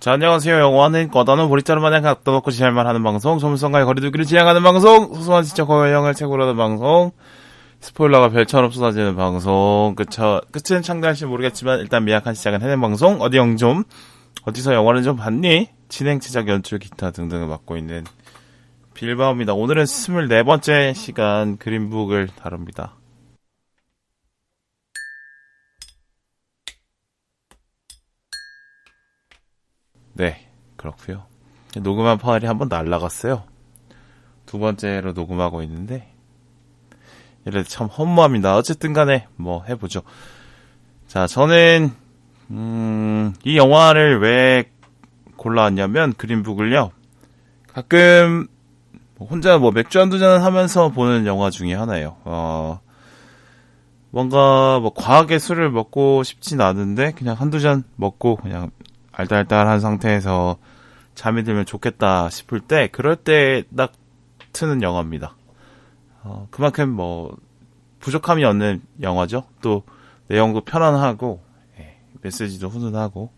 자, 안녕하세요. 영화는 꺼다는 보리자루 마냥 갖다 놓고 지랄만 하는 방송, 전문성과의 거리두기를 지향하는 방송, 소소한 지적 허영을 책으로 하는 방송, 스포일러가 별처럼 쏟아지는 방송, 끝은 창대할지 모르겠지만 일단 미약한 시작은 해낸 방송, 어디 영좀, 어디서 영화를 좀 봤니? 진행, 제작, 연출, 기타 등등을 맡고 있는 빌바오입니다. 오늘은 24번째 시간 그린북을 다룹니다. 네, 그렇고요. 녹음한 파일이 한번 날라갔어요. 두 번째로 녹음하고 있는데 이래 참 허무합니다. 어쨌든 간에 뭐 해보죠. 자, 저는 이 영화를 왜 골라왔냐면 그린북을요. 가끔 혼자 뭐 맥주 한두 잔 하면서 보는 영화 중에 하나예요. 뭔가 뭐 과하게 술을 먹고 싶진 않은데 그냥 한두 잔 먹고 그냥 알딸딸한 상태에서 잠이 들면 좋겠다 싶을 때, 그럴 때 딱 트는 영화입니다. 그만큼 뭐 부족함이 없는 영화죠. 또 내용도 편안하고 메시지도 훈훈하고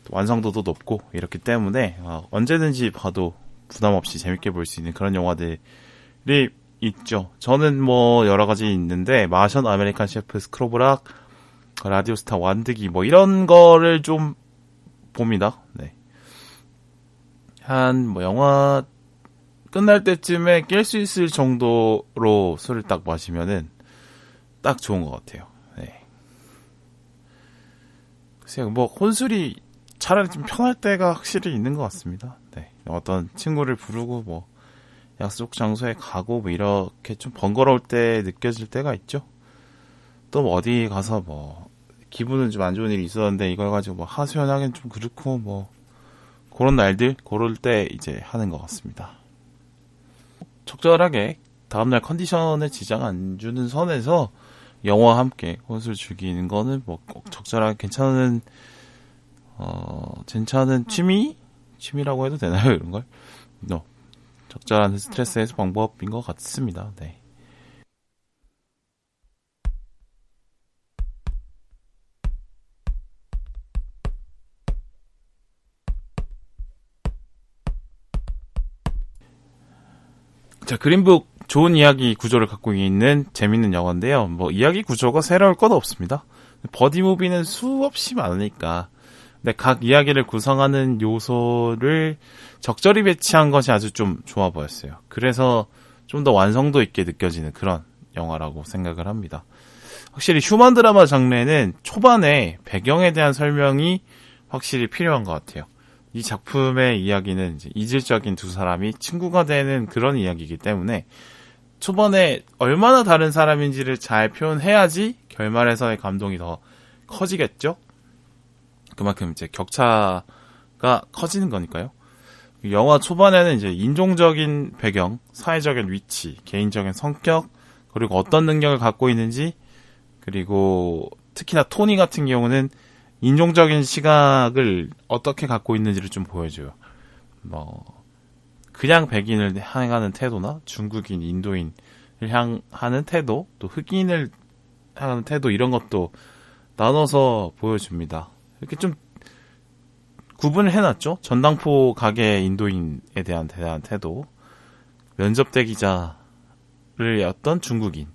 또 완성도도 높고 이렇기 때문에 언제든지 봐도 부담 없이 재밌게 볼 수 있는 그런 영화들이 있죠. 저는 뭐 여러 가지 있는데 마션, 아메리칸 셰프, 스크로브락, 라디오스타, 완득이 뭐 이런 거를 좀 봅니다. 네. 뭐 영화 끝날 때쯤에 깰 수 있을 정도로 술을 딱 마시면은 딱 좋은 것 같아요. 네. 글쎄요, 뭐 혼술이 차라리 좀 편할 때가 확실히 있는 것 같습니다. 네. 어떤 친구를 부르고 뭐 약속 장소에 가고 뭐 이렇게 좀 번거로울 때 느껴질 때가 있죠. 또 뭐 어디 가서 뭐 기분은 좀 안 좋은 일이 있었는데 이걸 가지고 뭐 하소연하기는 좀 그렇고 뭐 그런 날들 고를 때 이제 하는 것 같습니다. 적절하게 다음날 컨디션에 지장 안 주는 선에서 영화와 함께 혼술 즐기는 거는 뭐 꼭 적절하게 괜찮은 취미라고 해도 되나요, 이런 걸? 적절한 스트레스 해소 방법인 것 같습니다. 네. 자, 그린북 좋은 이야기 구조를 갖고 있는 재밌는 영화인데요. 뭐 이야기 구조가 새로울 건 없습니다. 버디무비는 수없이 많으니까. 근데 각 이야기를 구성하는 요소를 적절히 배치한 것이 아주 좀 좋아 보였어요. 그래서 좀 더 완성도 있게 느껴지는 그런 영화라고 생각을 합니다. 확실히 휴먼 드라마 장르에는 초반에 배경에 대한 설명이 확실히 필요한 것 같아요. 이 작품의 이야기는 이제 이질적인 두 사람이 친구가 되는 그런 이야기이기 때문에 초반에 얼마나 다른 사람인지를 잘 표현해야지 결말에서의 감동이 더 커지겠죠? 그만큼 이제 격차가 커지는 거니까요. 영화 초반에는 이제 인종적인 배경, 사회적인 위치, 개인적인 성격, 그리고 어떤 능력을 갖고 있는지, 그리고 특히나 토니 같은 경우는 인종적인 시각을 어떻게 갖고 있는지를 좀 보여줘요. 뭐 그냥 백인을 향하는 태도나 중국인, 인도인을 향하는 태도, 또 흑인을 향하는 태도 이런 것도 나눠서 보여줍니다. 이렇게 좀 구분을 해놨죠. 전당포 가게 인도인에 대한 태도, 면접 대기자를 어떤 중국인,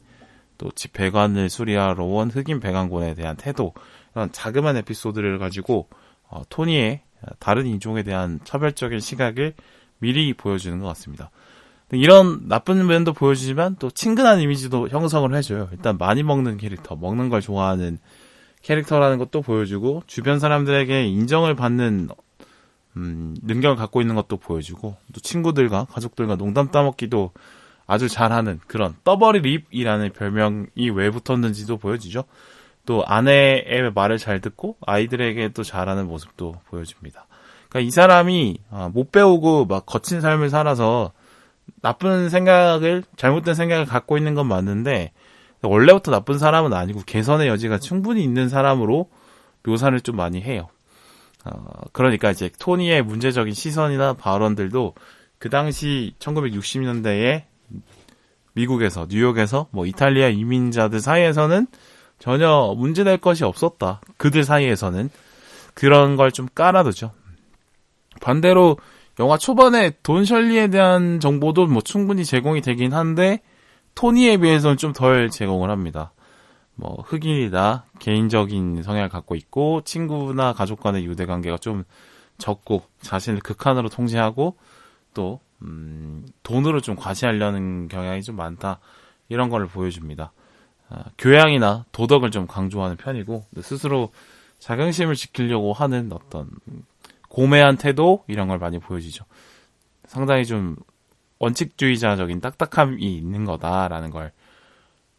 또 집 배관을 수리하러 온 흑인 배관공에 대한 태도, 이런 자그마한 에피소드를 가지고 토니의 다른 인종에 대한 차별적인 시각을 미리 보여주는 것 같습니다. 이런 나쁜 면도 보여주지만 또 친근한 이미지도 형성을 해줘요. 일단 많이 먹는 캐릭터, 먹는 걸 좋아하는 캐릭터라는 것도 보여주고 주변 사람들에게 인정을 받는 능력을 갖고 있는 것도 보여주고 또 친구들과 가족들과 농담 따먹기도 아주 잘하는 그런 떠버리 립이라는 별명이 왜 붙었는지도 보여주죠. 또 아내의 말을 잘 듣고 아이들에게 또 잘하는 모습도 보여줍니다. 그러니까 이 사람이 못 배우고 막 거친 삶을 살아서 나쁜 생각을, 잘못된 생각을 갖고 있는 건 맞는데 원래부터 나쁜 사람은 아니고 개선의 여지가 충분히 있는 사람으로 묘사를 좀 많이 해요. 그러니까 이제 토니의 문제적인 시선이나 발언들도 그 당시 1960년대에 미국에서, 뉴욕에서 뭐 이탈리아 이민자들 사이에서는 전혀 문제될 것이 없었다. 그들 사이에서는 그런 걸 좀 깔아두죠. 반대로 영화 초반에 돈 셜리에 대한 정보도 뭐 충분히 제공이 되긴 한데 토니에 비해서는 좀 덜 제공을 합니다. 뭐 흑인이다, 개인적인 성향을 갖고 있고 친구나 가족 간의 유대 관계가 좀 적고 자신을 극한으로 통제하고 또 돈으로 좀 과시하려는 경향이 좀 많다. 이런 걸 보여줍니다. 교양이나 도덕을 좀 강조하는 편이고 스스로 자긍심을 지키려고 하는 어떤 고매한 태도 이런 걸 많이 보여주죠. 상당히 좀 원칙주의자적인 딱딱함이 있는 거다라는 걸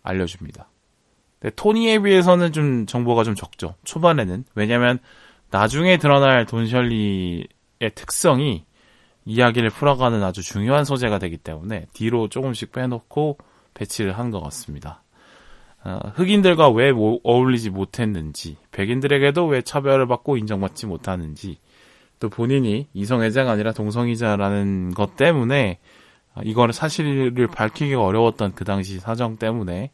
알려줍니다. 근데 토니에 비해서는 좀 정보가 좀 적죠. 초반에는. 왜냐면 나중에 드러날 돈 셜리의 특성이 이야기를 풀어가는 아주 중요한 소재가 되기 때문에 뒤로 조금씩 빼놓고 배치를 한 것 같습니다. 흑인들과 왜 어울리지 못했는지, 백인들에게도 왜 차별을 받고 인정받지 못하는지, 또 본인이 이성애자가 아니라 동성애자라는 것 때문에 이거를 사실을 밝히기가 어려웠던 그 당시 사정 때문에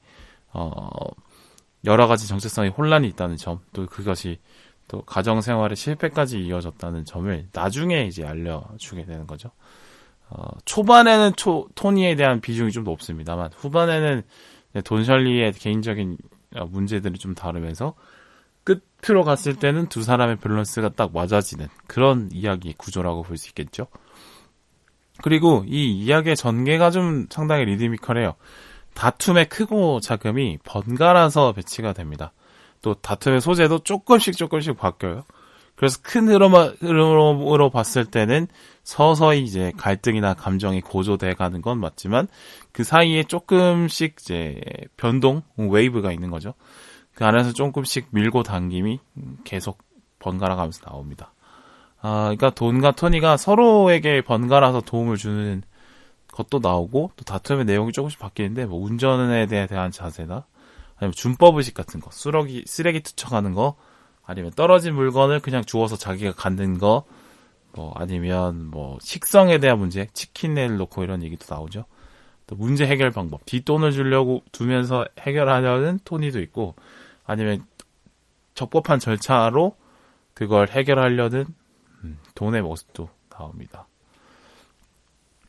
여러 가지 정체성의 혼란이 있다는 점, 또 그것이 또 가정생활의 실패까지 이어졌다는 점을 나중에 이제 알려주게 되는 거죠. 초반에는 토니에 대한 비중이 좀 높습니다만 후반에는 돈 셜리의 개인적인 문제들이 좀 다르면서 끝으로 갔을 때는 두 사람의 밸런스가 딱 맞아지는 그런 이야기 구조라고 볼 수 있겠죠. 그리고 이 이야기의 전개가 좀 상당히 리드미컬해요. 다툼의 크고 작음이 번갈아서 배치가 됩니다. 또 다툼의 소재도 조금씩 바뀌어요. 그래서 큰 흐름으로 봤을 때는 서서히 이제 갈등이나 감정이 고조돼 가는 건 맞지만 그 사이에 조금씩 이제 변동, 웨이브가 있는 거죠. 그 안에서 조금씩 밀고 당김이 계속 번갈아 가면서 나옵니다. 그러니까 돈과 토니가 서로에게 번갈아서 도움을 주는 것도 나오고 또 다툼의 내용이 조금씩 바뀌는데 뭐 운전에 대한 자세나 아니면 준법의식 같은 거, 쓰레기 투척하는 거, 아니면 떨어진 물건을 그냥 주워서 자기가 갖는 거, 뭐 아니면 뭐 식성에 대한 문제, 치킨을 놓고 이런 얘기도 나오죠. 또 문제 해결 방법, 뒷돈을 주려고 두면서 해결하려는 토니도 있고, 아니면 적법한 절차로 그걸 해결하려는 돈의 모습도 나옵니다.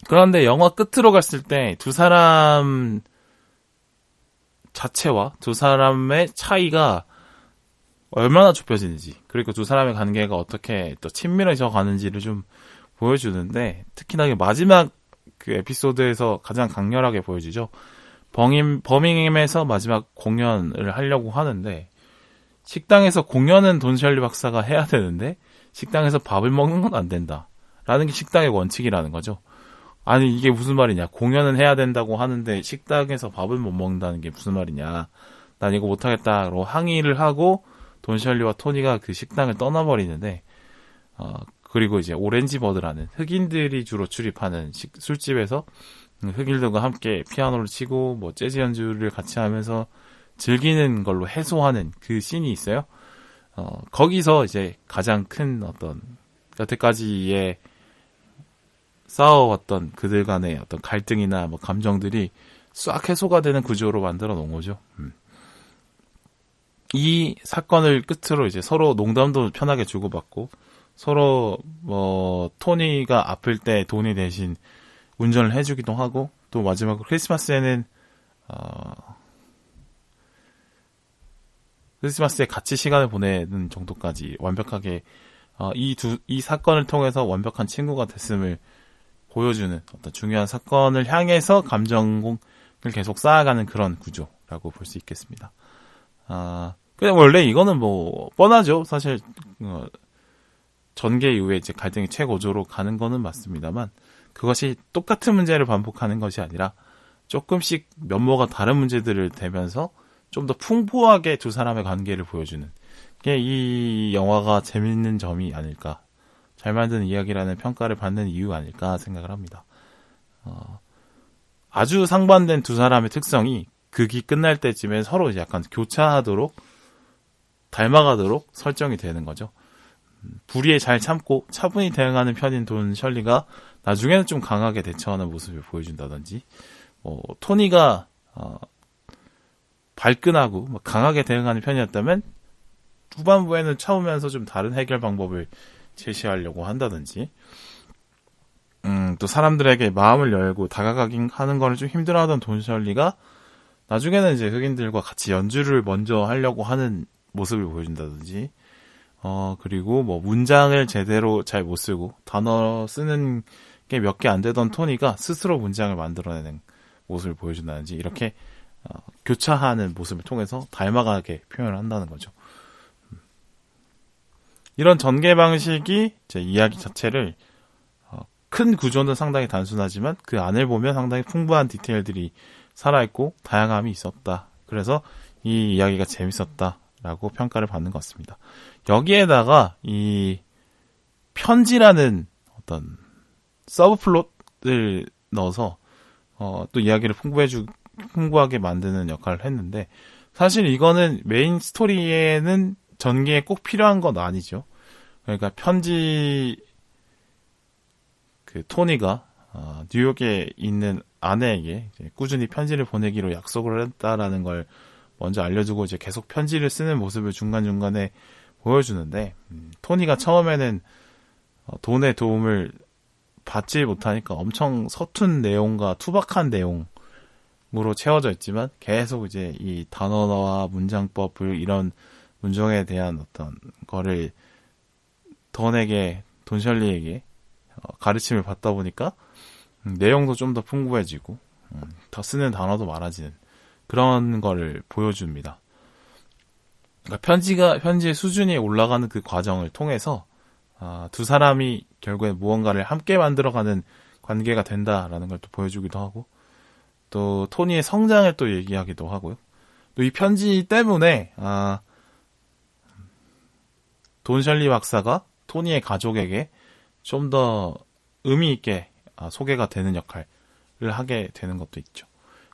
그런데 영화 끝으로 갔을 때 두 사람 자체와 두 사람의 차이가 얼마나 좁혀지는지, 그리고 두 사람의 관계가 어떻게 또 친밀해져 가는지를 좀 보여주는데, 특히나 마지막 그 에피소드에서 가장 강렬하게 보여주죠. 버밍엄에서 마지막 공연을 하려고 하는데, 식당에서 공연은 돈 셜리 박사가 해야 되는데, 식당에서 밥을 먹는 건 안 된다. 라는 게 식당의 원칙이라는 거죠. 아니, 이게 무슨 말이냐. 공연은 해야 된다고 하는데, 식당에서 밥을 못 먹는다는 게 무슨 말이냐. 난 이거 못하겠다고 항의를 하고, 돈 셜리와 토니가 그 식당을 떠나버리는데, 그리고 이제 오렌지 버드라는 흑인들이 주로 출입하는 술집에서 흑인들과 함께 피아노를 치고 뭐 재즈 연주를 같이 하면서 즐기는 걸로 해소하는 그 씬이 있어요. 거기서 이제 가장 큰 어떤 여태까지의 싸워왔던 그들 간의 어떤 갈등이나 뭐 감정들이 싹 해소가 되는 구조로 만들어 놓은 거죠. 이 사건을 끝으로 이제 서로 농담도 편하게 주고받고, 서로 뭐 토니가 아플 때 돈이 대신 운전을 해주기도 하고, 또 마지막으로 크리스마스에는 크리스마스에 같이 시간을 보내는 정도까지 완벽하게 이 사건을 통해서 완벽한 친구가 됐음을 보여주는 어떤 중요한 사건을 향해서 감정을 계속 쌓아가는 그런 구조라고 볼 수 있겠습니다. 그냥 원래 이거는 뭐 뻔하죠. 사실 전개 이후에 이제 갈등이 최고조로 가는 거는 맞습니다만, 그것이 똑같은 문제를 반복하는 것이 아니라 조금씩 면모가 다른 문제들을 대면서 좀 더 풍부하게 두 사람의 관계를 보여주는 게 이 영화가 재밌는 점이 아닐까, 잘 만든 이야기라는 평가를 받는 이유가 아닐까 생각을 합니다. 아주 상반된 두 사람의 특성이 극이 끝날 때쯤에 서로 이제 약간 교차하도록, 닮아가도록 설정이 되는 거죠. 불의에 잘 참고 차분히 대응하는 편인 돈 셜리가 나중에는 좀 강하게 대처하는 모습을 보여준다든지, 토니가 발끈하고 강하게 대응하는 편이었다면 후반부에는 참으면서 좀 다른 해결 방법을 제시하려고 한다든지, 또 사람들에게 마음을 열고 다가가긴 하는 거를 좀 힘들어하던 돈 셜리가 나중에는 이제 흑인들과 같이 연주를 먼저 하려고 하는 모습을 보여준다든지, 그리고 뭐 문장을 제대로 잘 못 쓰고 단어 쓰는 게 몇 개 안 되던 토니가 스스로 문장을 만들어내는 모습을 보여준다든지, 이렇게 교차하는 모습을 통해서 닮아가게 표현을 한다는 거죠. 이런 전개 방식이 제 이야기 자체를 큰 구조는 상당히 단순하지만 그 안을 보면 상당히 풍부한 디테일들이 살아있고 다양함이 있었다. 그래서 이 이야기가 재밌었다라고 평가를 받는 것 같습니다. 여기에다가 이 편지라는 어떤 서브플롯을 넣어서 또 이야기를 풍부하게 만드는 역할을 했는데, 사실 이거는 메인 스토리에는 전개에 꼭 필요한 건 아니죠. 그러니까 토니가 뉴욕에 있는 아내에게 이제 꾸준히 편지를 보내기로 약속을 했다라는 걸 먼저 알려주고 이제 계속 편지를 쓰는 모습을 중간중간에 보여주는데, 토니가 처음에는 돈의 도움을 받지 못하니까 엄청 서툰 내용과 투박한 내용으로 채워져 있지만, 계속 이제 이 단어와 문장법을, 이런 문종에 대한 어떤 거를 돈 셜리에게 가르침을 받다 보니까 내용도 좀 더 풍부해지고 더 쓰는 단어도 많아지는 그런 거를 보여줍니다. 그러니까 편지의 수준이 올라가는 그 과정을 통해서 두 사람이 결국에 무언가를 함께 만들어가는 관계가 된다라는 걸 또 보여주기도 하고, 또 토니의 성장을 또 얘기하기도 하고요. 또 이 편지 때문에 돈 셜리 박사가 토니의 가족에게 좀 더 의미 있게 소개가 되는 역할을 하게 되는 것도 있죠.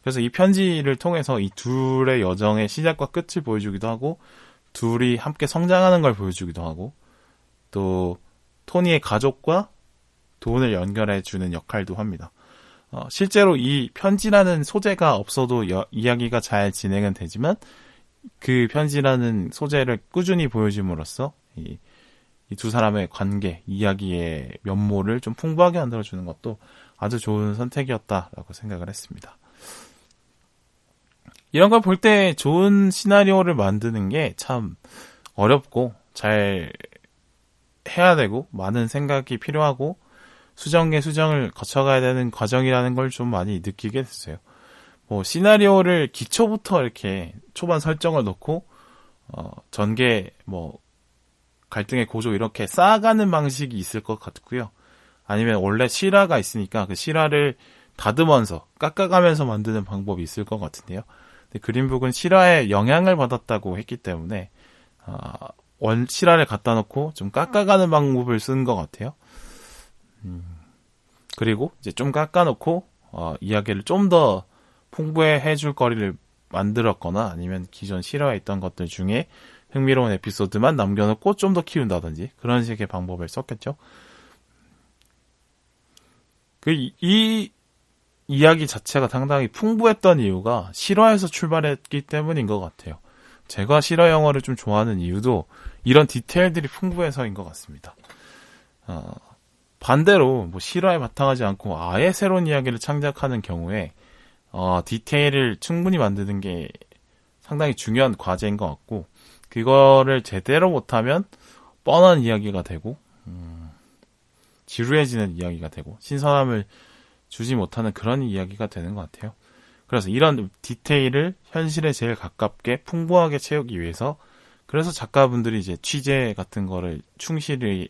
그래서 이 편지를 통해서 이 둘의 여정의 시작과 끝을 보여주기도 하고, 둘이 함께 성장하는 걸 보여주기도 하고, 또 토니의 가족과 돈을 연결해주는 역할도 합니다. 실제로 이 편지라는 소재가 없어도 이야기가 잘 진행은 되지만, 그 편지라는 소재를 꾸준히 보여줌으로써 이 두 사람의 관계, 이야기의 면모를 좀 풍부하게 만들어주는 것도 아주 좋은 선택이었다라고 생각을 했습니다. 이런 걸 볼 때 좋은 시나리오를 만드는 게 참 어렵고 잘 해야 되고 많은 생각이 필요하고 수정을 거쳐가야 되는 과정이라는 걸 좀 많이 느끼게 됐어요. 뭐 시나리오를 기초부터 이렇게 초반 설정을 놓고 전개 갈등의 고조 이렇게 쌓아가는 방식이 있을 것 같고요. 아니면 원래 실화가 있으니까 그 실화를 다듬어서 깎아가면서 만드는 방법이 있을 것 같은데요. 근데 그린북은 실화에 영향을 받았다고 했기 때문에 실화를 갖다 놓고 좀 깎아가는 방법을 쓴 것 같아요. 그리고 이제 좀 깎아놓고 이야기를 좀 더 풍부해 줄 거리를 만들었거나, 아니면 기존 실화에 있던 것들 중에 흥미로운 에피소드만 남겨놓고 좀 더 키운다든지 그런 식의 방법을 썼겠죠. 이 이야기 자체가 상당히 풍부했던 이유가 실화에서 출발했기 때문인 것 같아요. 제가 실화 영화를 좀 좋아하는 이유도 이런 디테일들이 풍부해서인 것 같습니다. 반대로 실화에 바탕하지 않고 아예 새로운 이야기를 창작하는 경우에 디테일을 충분히 만드는 게 상당히 중요한 과제인 것 같고, 그거를 제대로 못하면 뻔한 이야기가 되고 지루해지는 이야기가 되고 신선함을 주지 못하는 그런 이야기가 되는 것 같아요. 그래서 이런 디테일을 현실에 제일 가깝게 풍부하게 채우기 위해서, 그래서 작가분들이 이제 취재 같은 거를 충실히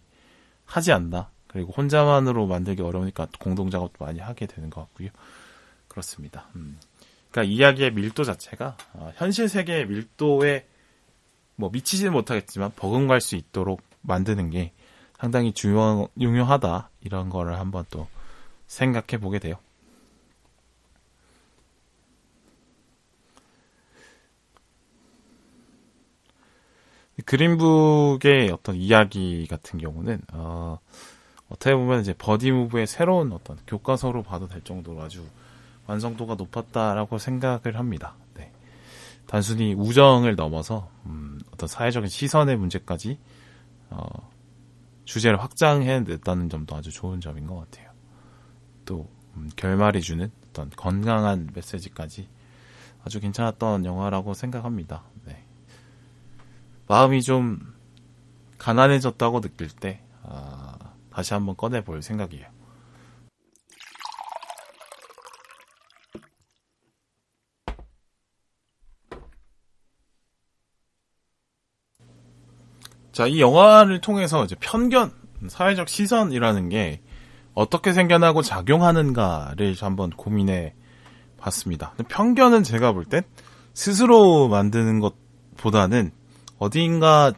하지 않나, 그리고 혼자만으로 만들기 어려우니까 공동작업도 많이 하게 되는 것 같고요. 그렇습니다. 그러니까 이야기의 밀도 자체가 현실 세계의 밀도에 미치지는 못하겠지만 버금갈 수 있도록 만드는 게 상당히 중요하다, 이런 거를 한번 또 생각해 보게 돼요. 그린북의 어떤 이야기 같은 경우는 어떻게 보면 이제 버디무브의 새로운 어떤 교과서로 봐도 될 정도로 아주 완성도가 높았다라고 생각을 합니다. 네. 단순히 우정을 넘어서 어떤 사회적인 시선의 문제까지 주제를 확장해냈다는 점도 아주 좋은 점인 것 같아요. 또 결말이 주는 어떤 건강한 메시지까지 아주 괜찮았던 영화라고 생각합니다. 네. 마음이 좀 가난해졌다고 느낄 때 다시 한번 꺼내볼 생각이에요. 자, 이 영화를 통해서 이제 편견, 사회적 시선이라는 게 어떻게 생겨나고 작용하는가를 한번 고민해 봤습니다. 편견은 제가 볼 땐 스스로 만드는 것보다는 어딘가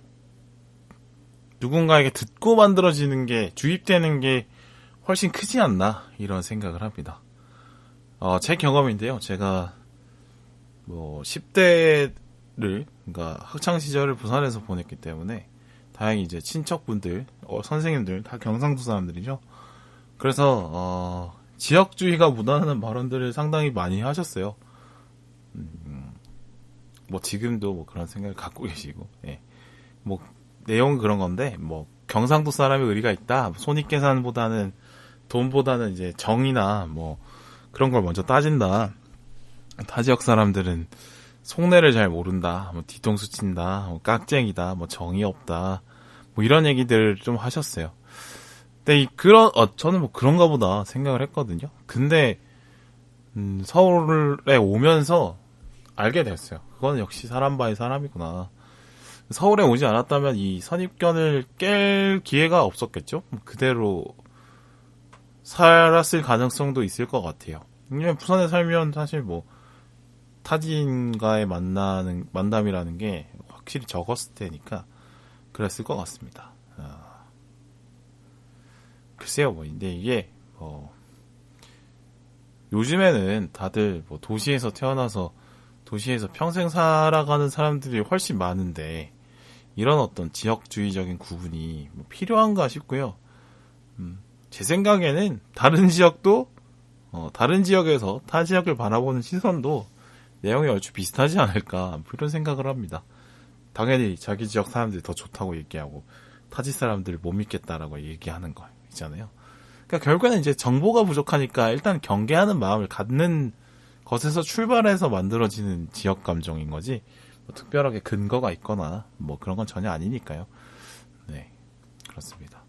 누군가에게 듣고 만들어지는 게, 주입되는 게 훨씬 크지 않나, 이런 생각을 합니다. 제 경험인데요. 제가 10대를, 그러니까 학창시절을 부산에서 보냈기 때문에 다행히 이제 친척분들, 선생님들 다 경상도 사람들이죠. 그래서 지역주의가 묻어나는 발언들을 상당히 많이 하셨어요. 지금도 그런 생각을 갖고 계시고, 예. 내용은 그런 건데, 경상도 사람의 의리가 있다. 손익계산보다는, 돈보다는 이제 정의나, 그런 걸 먼저 따진다. 타 지역 사람들은 속내를 잘 모른다. 뒤통수 친다. 깍쟁이다. 정의 없다. 이런 얘기들을 좀 하셨어요. 근데 저는 그런가 보다 생각을 했거든요. 근데, 서울에 오면서 알게 됐어요. 그건 역시 사람 바이 사람이구나. 서울에 오지 않았다면 이 선입견을 깰 기회가 없었겠죠? 그대로 살았을 가능성도 있을 것 같아요. 왜냐면 부산에 살면 사실 타지인과의 만남이라는 게 확실히 적었을 테니까 그랬을 것 같습니다. 글쎄요, 근데 이게, 요즘에는 다들 도시에서 태어나서 도시에서 평생 살아가는 사람들이 훨씬 많은데, 이런 어떤 지역주의적인 구분이 필요한가 싶고요. 제 생각에는 다른 지역도, 다른 지역에서 타 지역을 바라보는 시선도 내용이 얼추 비슷하지 않을까, 이런 생각을 합니다. 당연히 자기 지역 사람들이 더 좋다고 얘기하고, 타지 사람들을 못 믿겠다라고 얘기하는 거 있잖아요. 그러니까 결국에는 이제 정보가 부족하니까 일단 경계하는 마음을 갖는 것에서 출발해서 만들어지는 지역 감정인 거지, 특별하게 근거가 있거나 그런 건 전혀 아니니까요. 네, 그렇습니다.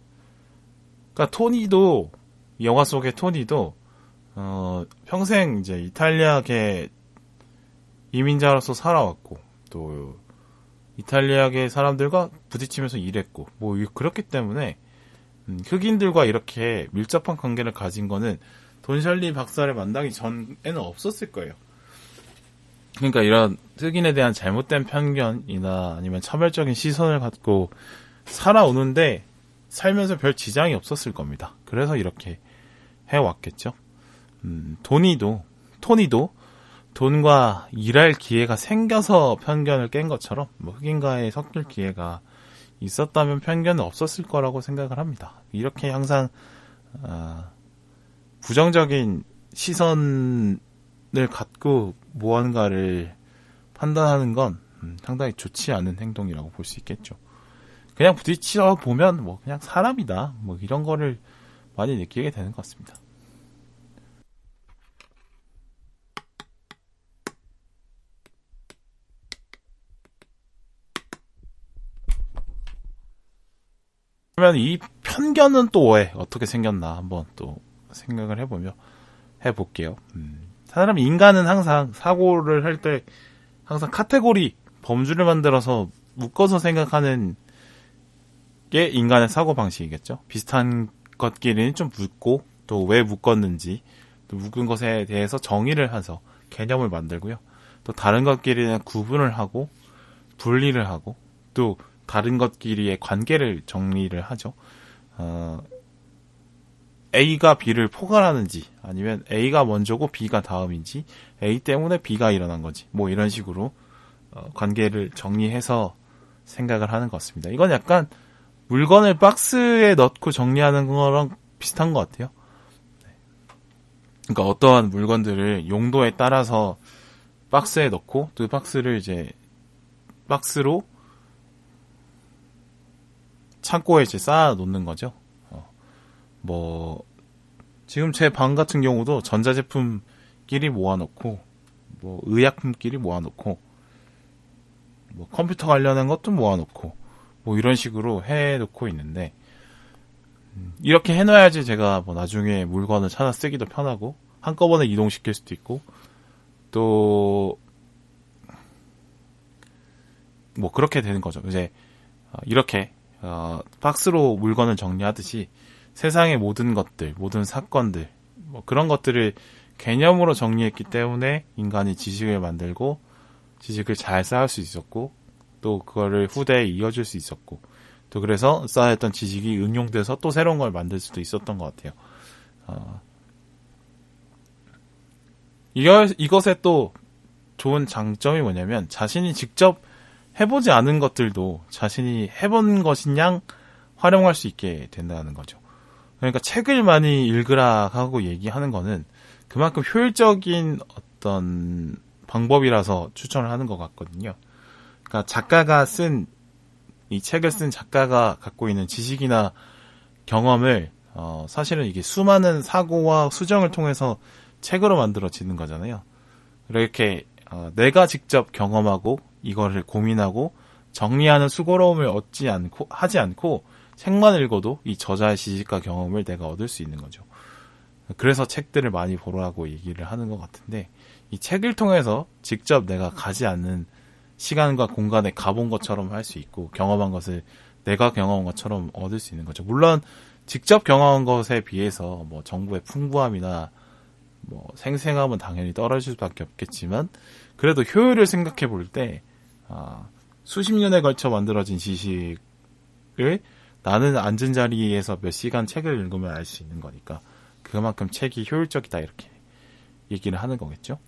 그러니까 토니도, 이 영화 속의 토니도 평생 이제 이탈리아계 이민자로서 살아왔고, 또 이탈리아계 사람들과 부딪히면서 일했고, 그렇기 때문에 흑인들과 이렇게 밀접한 관계를 가진 거는 돈샬리 박사를 만나기 전에는 없었을 거예요. 그러니까 이런 흑인에 대한 잘못된 편견이나 아니면 차별적인 시선을 갖고 살아오는데 살면서 별 지장이 없었을 겁니다. 그래서 이렇게 해왔겠죠. 토니도 돈과 일할 기회가 생겨서 편견을 깬 것처럼 흑인과의 섞일 기회가 있었다면 편견은 없었을 거라고 생각을 합니다. 이렇게 항상 부정적인 시선을 갖고 무언가를 판단하는 건 상당히 좋지 않은 행동이라고 볼 수 있겠죠. 그냥 부딪혀 보면 그냥 사람이다, 이런 거를 많이 느끼게 되는 것 같습니다. 그러면 이 편견은 또 왜 어떻게 생겼나 한번 또 생각을 해볼게요. 인간은 항상 사고를 할 때 항상 카테고리, 범주를 만들어서 묶어서 생각하는 게 인간의 사고 방식이겠죠. 비슷한 것끼리는 좀 묶고, 또 왜 묶었는지, 또 묶은 것에 대해서 정의를 해서 개념을 만들고요. 또 다른 것끼리는 구분을 하고, 분리를 하고, 또 다른 것끼리의 관계를 정리를 하죠. A가 B를 포괄하는지, 아니면 A가 먼저고 B가 다음인지, A 때문에 B가 일어난 건지, 이런 식으로 관계를 정리해서 생각을 하는 것 같습니다. 이건 약간 물건을 박스에 넣고 정리하는 거랑 비슷한 것 같아요. 그러니까 어떠한 물건들을 용도에 따라서 박스에 넣고, 그 박스를 이제 박스로 창고에 이제 쌓아 놓는 거죠. 지금 제 방 같은 경우도 전자제품끼리 모아놓고, 의약품끼리 모아놓고, 컴퓨터 관련한 것도 모아놓고, 이런 식으로 해놓고 있는데, 이렇게 해놔야지 제가 나중에 물건을 찾아 쓰기도 편하고, 한꺼번에 이동시킬 수도 있고, 또, 그렇게 되는 거죠. 이제, 이렇게, 박스로 물건을 정리하듯이, 세상의 모든 것들, 모든 사건들, 그런 것들을 개념으로 정리했기 때문에 인간이 지식을 만들고, 지식을 잘 쌓을 수 있었고, 또 그거를 후대에 이어줄 수 있었고, 또 그래서 쌓였던 지식이 응용돼서 또 새로운 걸 만들 수도 있었던 것 같아요. 이것의 또 좋은 장점이 뭐냐면, 자신이 직접 해보지 않은 것들도 자신이 해본 것인 양 활용할 수 있게 된다는 거죠. 그러니까 책을 많이 읽으라 하고 얘기하는 거는 그만큼 효율적인 어떤 방법이라서 추천을 하는 것 같거든요. 그러니까 이 책을 쓴 작가가 갖고 있는 지식이나 경험을 사실은 이게 수많은 사고와 수정을 통해서 책으로 만들어지는 거잖아요. 이렇게 내가 직접 경험하고 이거를 고민하고 정리하는 수고로움을 하지 않고 책만 읽어도 이 저자의 지식과 경험을 내가 얻을 수 있는 거죠. 그래서 책들을 많이 보라고 얘기를 하는 것 같은데, 이 책을 통해서 직접 내가 가지 않는 시간과 공간에 가본 것처럼 할 수 있고, 경험한 것을 내가 경험한 것처럼 얻을 수 있는 거죠. 물론 직접 경험한 것에 비해서 정보의 풍부함이나 생생함은 당연히 떨어질 수밖에 없겠지만, 그래도 효율을 생각해 볼 때 수십 년에 걸쳐 만들어진 지식을 나는 앉은 자리에서 몇 시간 책을 읽으면 알 수 있는 거니까 그만큼 책이 효율적이다, 이렇게 얘기를 하는 거겠죠.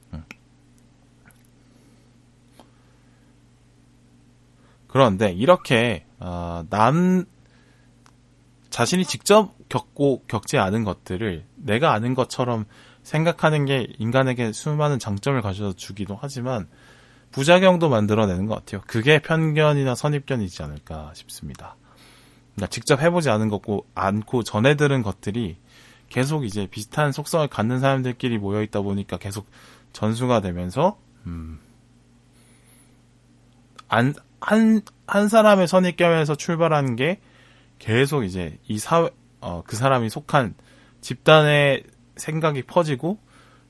그런데 이렇게 자신이 직접 겪지 않은 것들을 내가 아는 것처럼 생각하는 게 인간에게 수많은 장점을 가져다 주기도 하지만 부작용도 만들어내는 것 같아요. 그게 편견이나 선입견이지 않을까 싶습니다. 그러니까 직접 해보지 않고 전해 들은 것들이 계속 이제 비슷한 속성을 갖는 사람들끼리 모여있다 보니까 계속 전수가 되면서 한 사람의 선입견에서 출발하는 게 계속 이제 그 사람이 속한 집단의 생각이 퍼지고,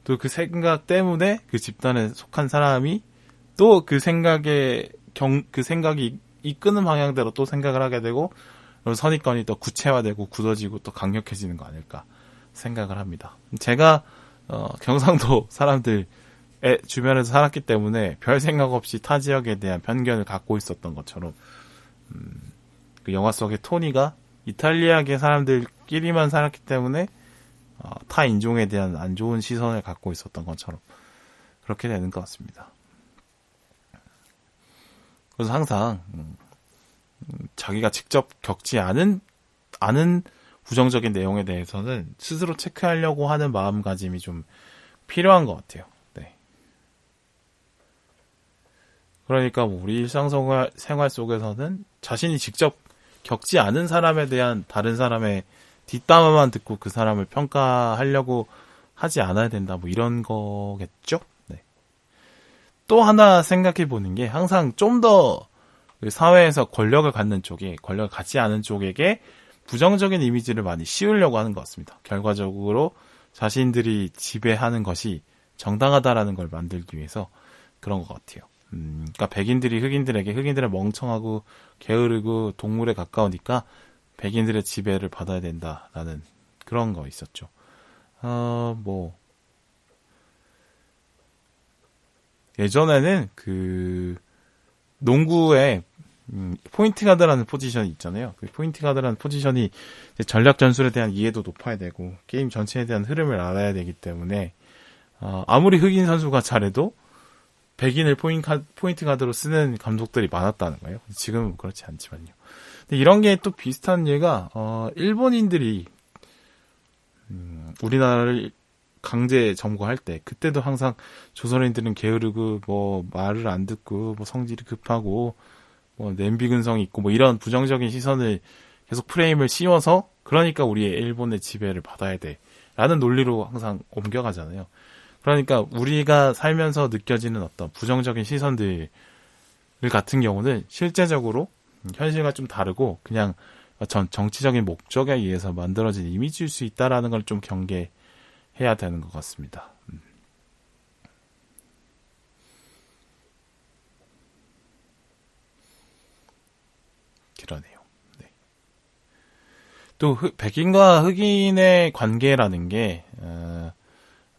또 그 생각 때문에 그 집단에 속한 사람이 또 그 생각이 이끄는 방향대로 또 생각을 하게 되고, 선입견이 또 구체화되고 굳어지고 또 강력해지는 거 아닐까 생각을 합니다. 제가 경상도 사람들의 주변에서 살았기 때문에 별 생각 없이 타 지역에 대한 편견을 갖고 있었던 것처럼, 그 영화 속의 토니가 이탈리아계 사람들끼리만 살았기 때문에 타 인종에 대한 안 좋은 시선을 갖고 있었던 것처럼 그렇게 되는 것 같습니다. 그래서 항상 자기가 직접 겪지 않은 부정적인 내용에 대해서는 스스로 체크하려고 하는 마음가짐이 좀 필요한 것 같아요. 네. 그러니까 우리 일상생활 속에서는 자신이 직접 겪지 않은 사람에 대한 다른 사람의 뒷담화만 듣고 그 사람을 평가하려고 하지 않아야 된다, 이런 거겠죠? 네. 또 하나 생각해 보는 게, 항상 좀 더 사회에서 권력을 갖지 않은 쪽에게 부정적인 이미지를 많이 씌우려고 하는 것 같습니다. 결과적으로 자신들이 지배하는 것이 정당하다라는 걸 만들기 위해서 그런 것 같아요. 그러니까 흑인들은 멍청하고 게으르고 동물에 가까우니까 백인들의 지배를 받아야 된다라는 그런 거 있었죠. 예전에는 그 농구에 포인트 가드라는 포지션이 있잖아요. 그 포인트 가드라는 포지션이 전략 전술에 대한 이해도 높아야 되고 게임 전체에 대한 흐름을 알아야 되기 때문에 아무리 흑인 선수가 잘해도 백인을 포인트 가드로 쓰는 감독들이 많았다는 거예요. 지금은 그렇지 않지만요. 근데 이런 게 또 비슷한 예가 일본인들이 우리나라를 강제 점거할 때, 그때도 항상 조선인들은 게으르고 말을 안 듣고 성질이 급하고 냄비 근성이 있고 이런 부정적인 시선을 계속 프레임을 씌워서 그러니까 우리의 일본의 지배를 받아야 돼 라는 논리로 항상 옮겨가잖아요. 그러니까 우리가 살면서 느껴지는 어떤 부정적인 시선들 같은 경우는 실제적으로 현실과 좀 다르고 그냥 정치적인 목적에 의해서 만들어진 이미지일 수 있다라는 걸 좀 경계해야 되는 것 같습니다. 그러네요. 네. 또 백인과 흑인의 관계라는 게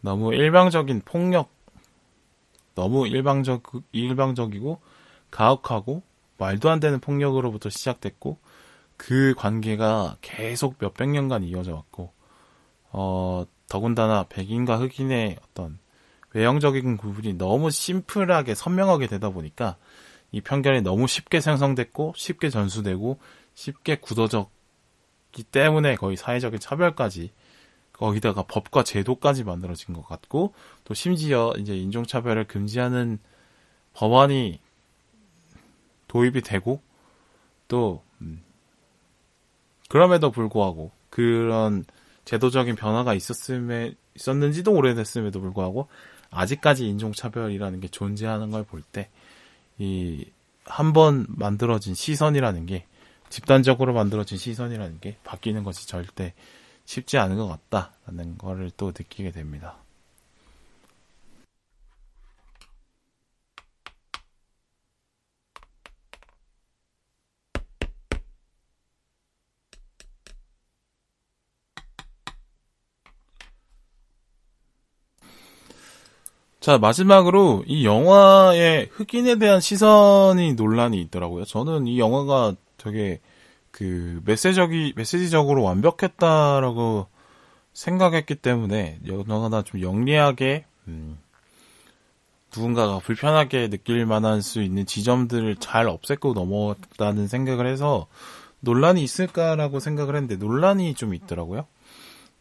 너무 일방적인 폭력, 너무 일방적이고 가혹하고 말도 안 되는 폭력으로부터 시작됐고 그 관계가 계속 몇백 년간 이어져 왔고 더군다나 백인과 흑인의 어떤 외형적인 구분이 너무 심플하게 선명하게 되다 보니까 이 편견이 너무 쉽게 생성됐고 쉽게 전수되고 쉽게 굳어졌기 때문에 거의 사회적인 차별까지 거기다가 법과 제도까지 만들어진 것 같고 또 심지어 이제 인종차별을 금지하는 법안이 도입이 되고 또 그럼에도 불구하고 그런 제도적인 변화가 있었는지도 오래됐음에도 불구하고 아직까지 인종차별이라는 게 존재하는 걸 볼 때 이 한 번 만들어진 시선이라는 게 집단적으로 만들어진 시선이라는 게 바뀌는 것이 절대 쉽지 않은 것 같다라는 거를 또 느끼게 됩니다. 자, 마지막으로 이 영화의 흑인에 대한 시선이 논란이 있더라고요. 저는 이 영화가 되게 그 메시지적으로 완벽했다라고 생각했기 때문에 영화가 좀 영리하게 누군가가 불편하게 느낄 만한 수 있는 지점들을 잘 없앴고 넘어갔다는 생각을 해서 논란이 있을까라고 생각을 했는데 논란이 좀 있더라고요.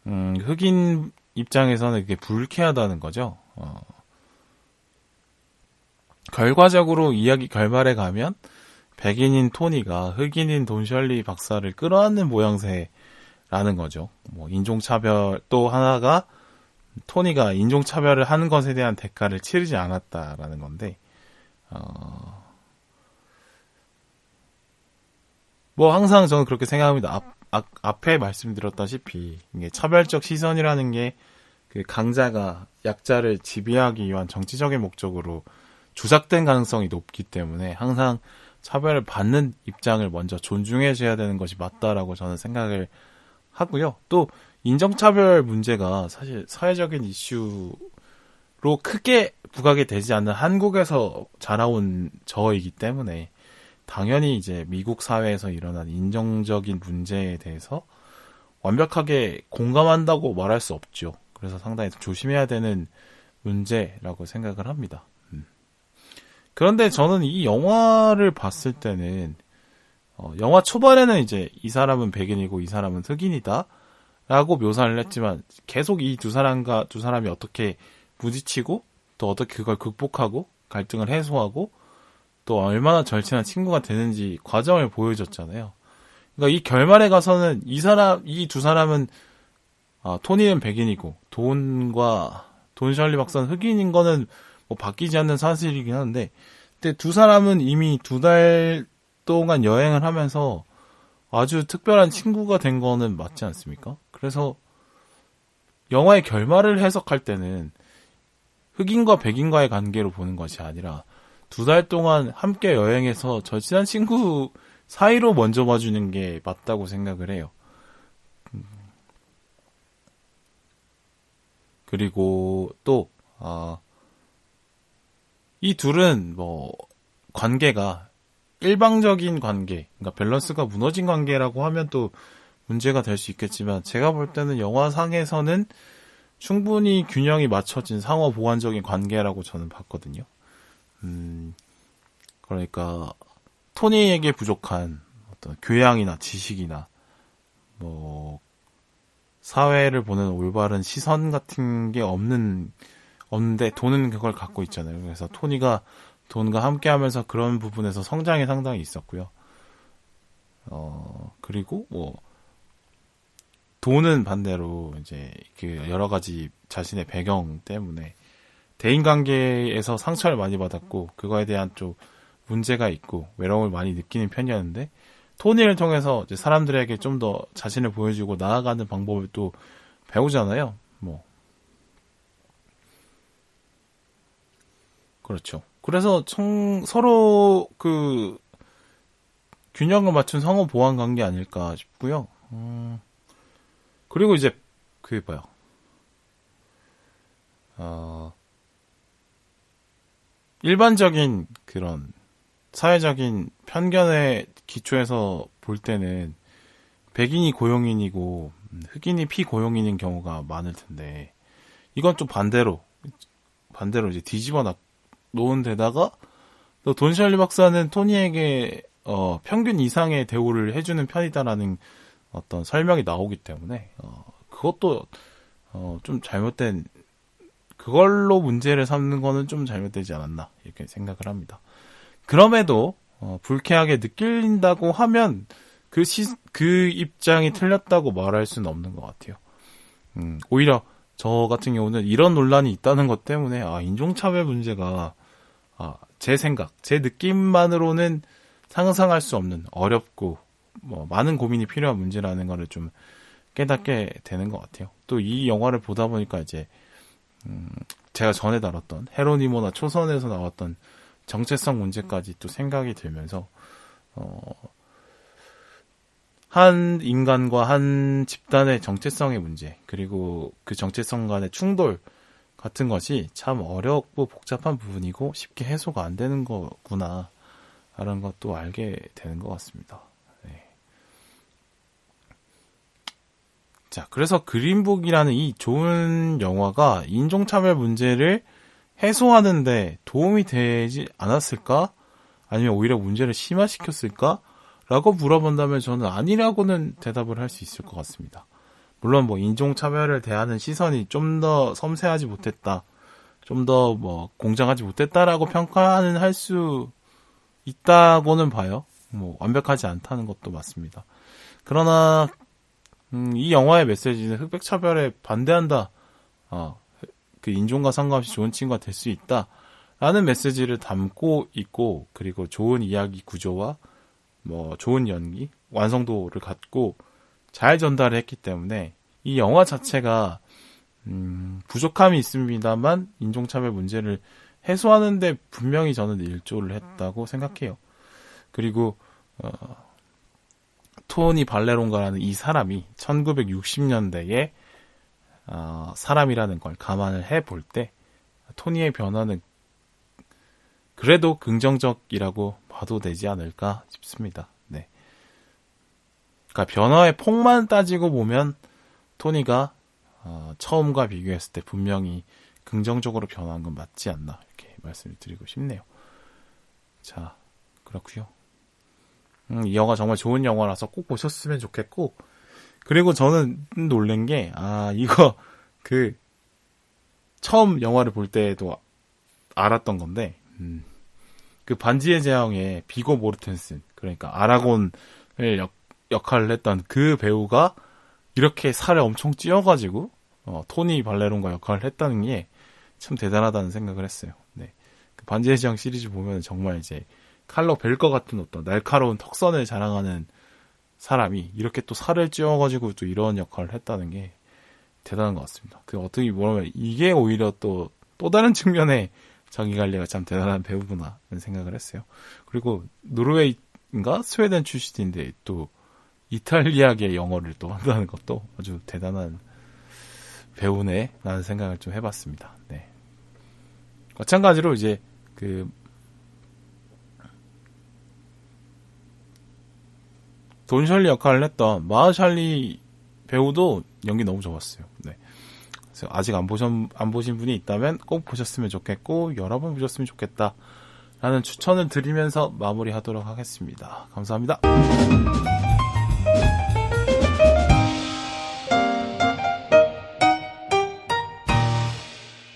흑인 입장에서는 이게 불쾌하다는 거죠. 결과적으로 이야기 결말에 가면 백인인 토니가 흑인인 돈셜리 박사를 끌어안는 모양새라는 거죠. 뭐 인종차별 또 하나가 토니가 인종차별을 하는 것에 대한 대가를 치르지 않았다라는 건데 뭐 항상 저는 그렇게 생각합니다. 앞에 말씀드렸다시피 이게 차별적 시선이라는 게 그 강자가 약자를 지배하기 위한 정치적인 목적으로 조작된 가능성이 높기 때문에 항상 차별을 받는 입장을 먼저 존중해줘야 되는 것이 맞다라고 저는 생각을 하고요. 또 인종차별 문제가 사실 사회적인 이슈로 크게 부각이 되지 않는 한국에서 자라온 저이기 때문에 당연히 이제 미국 사회에서 일어난 인종적인 문제에 대해서 완벽하게 공감한다고 말할 수 없죠. 그래서 상당히 조심해야 되는 문제라고 생각을 합니다. 그런데 저는 이 영화를 봤을 때는 영화 초반에는 이제 이 사람은 백인이고 이 사람은 흑인이다 라고 묘사를 했지만 계속 이 두 사람이 어떻게 부딪히고 또 어떻게 그걸 극복하고 갈등을 해소하고 또 얼마나 절친한 친구가 되는지 과정을 보여줬잖아요. 그러니까 이 결말에 가서는 이 두 사람은 토니는 백인이고 돈셜리 박사는 흑인인 거는 뭐 바뀌지 않는 사실이긴 한데, 근데 두 사람은 이미 2달 동안 여행을 하면서 아주 특별한 친구가 된 거는 맞지 않습니까? 그래서 영화의 결말을 해석할 때는 흑인과 백인과의 관계로 보는 것이 아니라 2달 동안 함께 여행해서 절친한 친구 사이로 먼저 봐주는 게 맞다고 생각을 해요. 그리고 또 이 둘은 뭐 관계가 일방적인 관계, 그러니까 밸런스가 무너진 관계라고 하면 또 문제가 될 수 있겠지만 제가 볼 때는 영화상에서는 충분히 균형이 맞춰진 상호 보완적인 관계라고 저는 봤거든요. 그러니까 토니에게 부족한 어떤 교양이나 지식이나 뭐 사회를 보는 올바른 시선 같은 게 없는데 돈은 그걸 갖고 있잖아요. 그래서 토니가 돈과 함께 하면서 그런 부분에서 성장이 상당히 있었고요. 그리고 뭐 돈은 반대로 이제 그 여러 가지 자신의 배경 때문에 대인관계에서 상처를 많이 받았고 그거에 대한 좀 문제가 있고 외로움을 많이 느끼는 편이었는데 토니를 통해서 이제 사람들에게 좀 더 자신을 보여주고 나아가는 방법을 또 배우잖아요. 뭐 그렇죠. 그래서 서로 그 균형을 맞춘 상호 보완 관계 아닐까 싶고요. 그리고 이제 그 뭐야 일반적인 그런 사회적인 편견의 기초에서 볼 때는 백인이 고용인이고 흑인이 피고용인인 경우가 많을 텐데 이건 좀 반대로 이제 뒤집어 놓은 데다가 또 돈셜리 박사는 토니에게 평균 이상의 대우를 해주는 편이다라는 어떤 설명이 나오기 때문에 그것도 좀 잘못된 그걸로 문제를 삼는 거는 좀 잘못되지 않았나 이렇게 생각을 합니다. 그럼에도 불쾌하게 느낀다고 하면 그 입장이 틀렸다고 말할 수는 없는 것 같아요. 오히려 저 같은 경우는 이런 논란이 있다는 것 때문에 인종차별 문제가 제 생각, 제 느낌만으로는 상상할 수 없는 어렵고 뭐 많은 고민이 필요한 문제라는 거를 좀 깨닫게 되는 것 같아요. 또 이 영화를 보다 보니까 이제 제가 전에 다뤘던 헤로니모나 초선에서 나왔던 정체성 문제까지 또 생각이 들면서 한 인간과 한 집단의 정체성의 문제 그리고 그 정체성 간의 충돌 같은 것이 참 어렵고 복잡한 부분이고 쉽게 해소가 안 되는 거구나 라는 것도 알게 되는 것 같습니다. 네. 자, 그래서 그린북이라는 이 좋은 영화가 인종차별 문제를 해소하는데 도움이 되지 않았을까? 아니면 오히려 문제를 심화시켰을까? 라고 물어본다면 저는 아니라고는 대답을 할 수 있을 것 같습니다. 물론 뭐 인종차별을 대하는 시선이 좀 더 섬세하지 못했다, 좀 더 뭐 공정하지 못했다라고 평가는 할 수 있다고는 봐요. 뭐 완벽하지 않다는 것도 맞습니다. 그러나 이 영화의 메시지는 흑백차별에 반대한다. 그 인종과 상관없이 좋은 친구가 될 수 있다. 라는 메시지를 담고 있고 그리고 좋은 이야기 구조와 뭐 좋은 연기, 완성도를 갖고 잘 전달을 했기 때문에 이 영화 자체가 부족함이 있습니다만 인종차별 문제를 해소하는데 분명히 저는 일조를 했다고 생각해요. 그리고 토니 발레론가라는 이 사람이 1960년대에 사람이라는 걸 감안을 해볼 때 토니의 변화는 그래도 긍정적이라고 봐도 되지 않을까 싶습니다. 네. 그러니까 변화의 폭만 따지고 보면 토니가 처음과 비교했을 때 분명히 긍정적으로 변화한 건 맞지 않나 이렇게 말씀을 드리고 싶네요. 자, 그렇고요. 이 영화 정말 좋은 영화라서 꼭 보셨으면 좋겠고 그리고 저는 놀란 게 이거 처음 영화를 볼 때도 알았던 건데 그 반지의 제왕의 비고 모르텐슨 그러니까 아라곤을 역할을 했던 그 배우가 이렇게 살을 엄청 찌어가지고 토니 발레론가 역할을 했다는 게 참 대단하다는 생각을 했어요. 네. 그 반지의 제왕 시리즈 보면 정말 이제 칼로 벨 것 같은 어떤 날카로운 턱선을 자랑하는 사람이 이렇게 또 살을 찌어가지고 또 이런 역할을 했다는 게 대단한 것 같습니다. 그 어떻게 보면 이게 오히려 또 다른 측면에 정의 관리가 참 대단한 배우구나 라는 생각을 했어요. 그리고 노르웨이인가 스웨덴 출신인데 또 이탈리아계 영어를 또 한다는 것도 아주 대단한 배우네 라는 생각을 좀 해봤습니다. 네. 마찬가지로 이제 돈셜리 역할을 했던 마하샬리 배우도 연기 너무 좋았어요. 네. 그래서 아직 안 보신 분이 있다면 꼭 보셨으면 좋겠고 여러 번 보셨으면 좋겠다 라는 추천을 드리면서 마무리하도록 하겠습니다. 감사합니다.